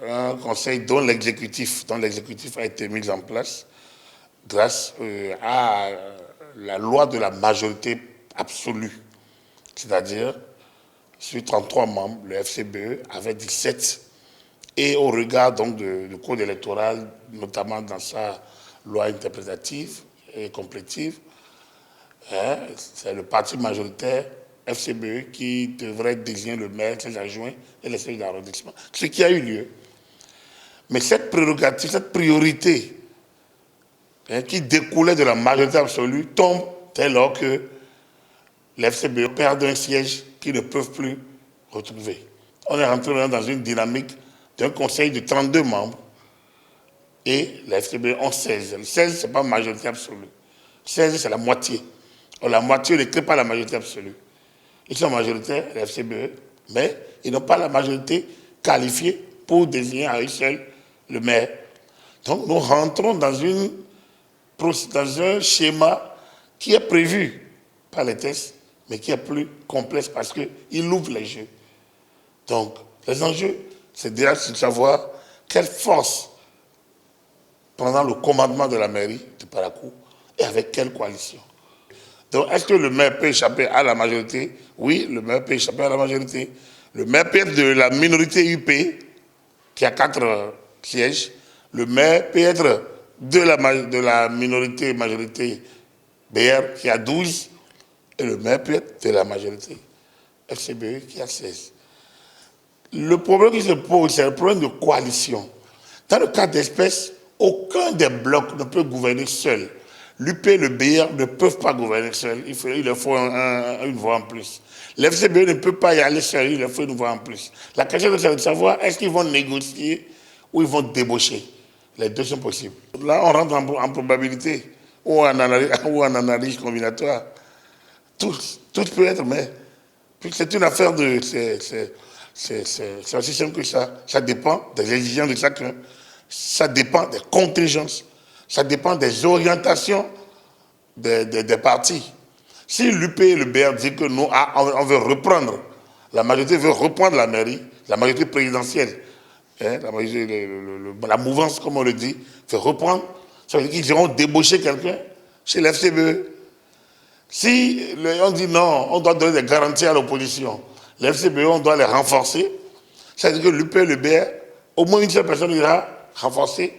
un conseil dont l'exécutif a été mis en place grâce à la loi de la majorité absolue. C'est-à-dire, sur 33 membres, le FCBE avait 17. Et au regard donc du code électoral, notamment dans sa loi interprétative et complétive, c'est le parti majoritaire FCBE qui devrait désigner le maire, ses adjoints et les sièges d'arrondissement. Ce qui a eu lieu. Mais cette prérogative, cette priorité qui découlait de la majorité absolue tombe dès lors que les FCBE perdent un siège qu'ils ne peuvent plus retrouver. On est rentré dans une dynamique d'un conseil de 32 membres et les FCBE ont 16. 16, ce n'est pas majorité absolue. 16, c'est la moitié. La moitié ne crée pas la majorité absolue. Ils sont majoritaires, les FCBE, mais ils n'ont pas la majorité qualifiée pour désigner à eux seuls le maire. Donc nous rentrons dans un schéma qui est prévu par les textes, mais qui est plus complexe parce qu'il ouvre les jeux. Donc les enjeux, c'est déjà de savoir quelle force prendra le commandement de la mairie de Parakou et avec quelle coalition. Donc, est-ce que le maire peut échapper à la majorité? Oui, le maire peut échapper à la majorité. Le maire peut être de la minorité UP, qui a 4 sièges. Le maire peut être de la minorité majorité BR, qui a 12. Et le maire peut être de la majorité FCBE, qui a 16. Le problème qui se pose, c'est le problème de coalition. Dans le cas d'espèce, aucun des blocs ne peut gouverner seul. L'UP et le BR ne peuvent pas gouverner seuls, il leur faut une voix en plus. L'FCBE ne peut pas y aller seul, il leur faut une voix en plus. La question c'est de savoir, est-ce qu'ils vont négocier ou ils vont débaucher? Les deux sont possibles. Là, on rentre en probabilité ou en analyse combinatoire. Tout peut être, mais c'est une affaire de... C'est aussi simple que ça. Ça dépend des exigences de chacun. Ça dépend des contingences. Ça dépend des orientations des partis. Si l'UP et le BR disent que nous, on veut reprendre, la majorité veut reprendre la mairie, la majorité présidentielle, la mouvance, comme on le dit, veut reprendre, ça veut dire qu'ils iront débaucher quelqu'un chez l'FCBE. Si on dit non, on doit donner des garanties à l'opposition, l'FCBE, on doit les renforcer, ça veut dire que l'UP et le BR, au moins une seule personne ira renforcer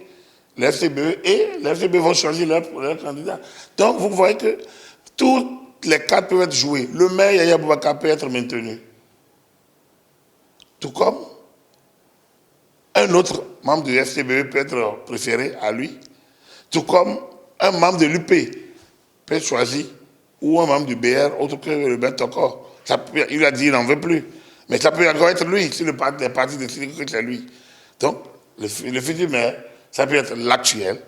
les FCBE et les FCBE vont choisir leur candidat. Donc vous voyez que tous les cartes peuvent être jouées. Le maire Yaya Boubacar peut être maintenu. Tout comme un autre membre du FCBE peut être préféré à lui. Tout comme un membre de l'UP peut être choisi ou un membre du BR autre que le maire Toko. Il a dit qu'il n'en veut plus. Mais ça peut encore être lui si les partis décident que c'est lui. Donc le futur maire, ça peut être l'actuel,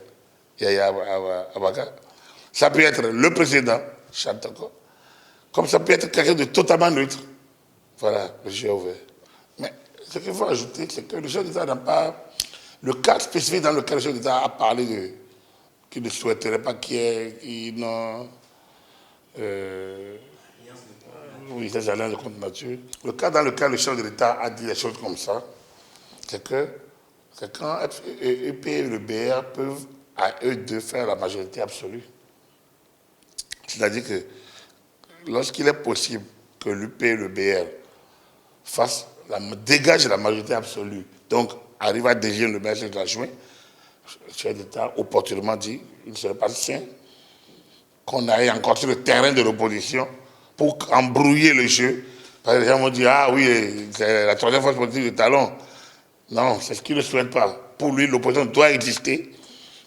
Yaya Abaka. Ça peut être le précédent, Chantoko. Comme ça peut être quelqu'un de totalement neutre. Voilà, le jeu est ouvert. Mais ce qu'il faut ajouter, c'est que le chef d'État n'a pas... Le cas spécifique dans lequel le chef d'État a parlé qu'il ne souhaiterait pas qu'il y ait oui, des alliances de contre nature. Le cas dans lequel le chef de l'État a dit des choses comme ça, c'est que quand EP et le BR peuvent à eux deux faire la majorité absolue. C'est-à-dire que lorsqu'il est possible que l'UP et le BR dégagent la majorité absolue, donc arrivent à désigner le maire de l'adjoint, le chef d'État opportunément dit il ne serait pas sain qu'on aille encore sur le terrain de l'opposition pour embrouiller le jeu. Parce que les gens vont dire ah oui, c'est la troisième force politique de talon. Non, c'est ce qu'il ne souhaite pas. Pour lui, l'opposition doit exister.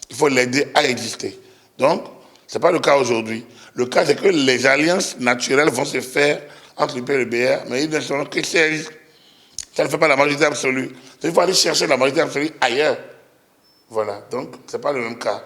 Il faut l'aider à exister. Donc, ce n'est pas le cas aujourd'hui. Le cas, c'est que les alliances naturelles vont se faire entre l'UP et le BR, mais ils ne sont que 16. Ça ne fait pas la majorité absolue. Il faut aller chercher la majorité absolue ailleurs. Voilà. Donc, ce n'est pas le même cas.